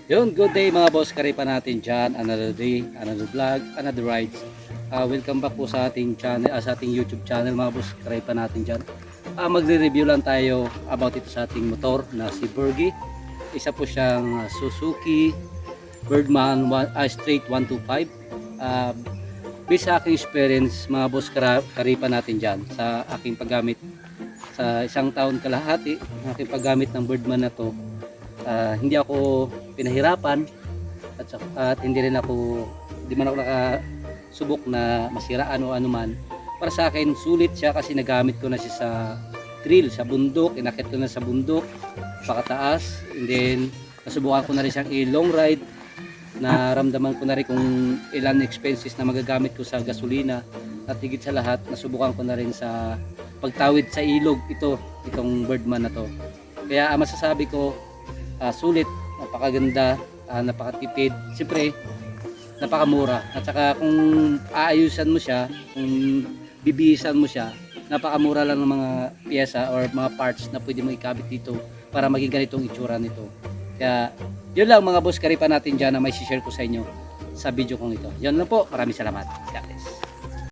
Yun, good day mga boss, karipa natin dyan. Another day, another vlog, another rides. Welcome back po sa ating channel, sa ating YouTube channel mga boss, karipa natin dyan. Magre-review lang tayo about ito sa ating motor na si Burgi. Isa po siyang Suzuki Birdman Straight 125. Based sa aking experience mga boss, karipa natin dyan sa aking paggamit sa isang taon kalahati, aking paggamit ng Birdman na to. Hindi ako pinahirapan at hindi man ako nakasubok na masiraan o anuman. Para sa akin sulit siya kasi nagamit ko na siya sa trail, sa bundok, inakit ko na sa bundok pakataas, and then nasubukan ko na rin siyang i-long ride. Naramdaman ko na rin kung ilan expenses na magagamit ko sa gasolina, at higit sa lahat nasubukan ko na rin sa pagtawid sa ilog itong Birdman na to. Kaya masasabi ko sulit, napakaganda, napakatipid, siyempre napakamura, at saka kung aayusan mo siya, kung bibihisan mo siya, napakamura lang ng mga piyesa or mga parts na pwede mo ikabit dito para maging ganitong itsura nito. Kaya yun lang mga boss, karipa natin dyan na may share ko sa inyo sa video kong ito. Yun lang po, maraming salamat. God bless.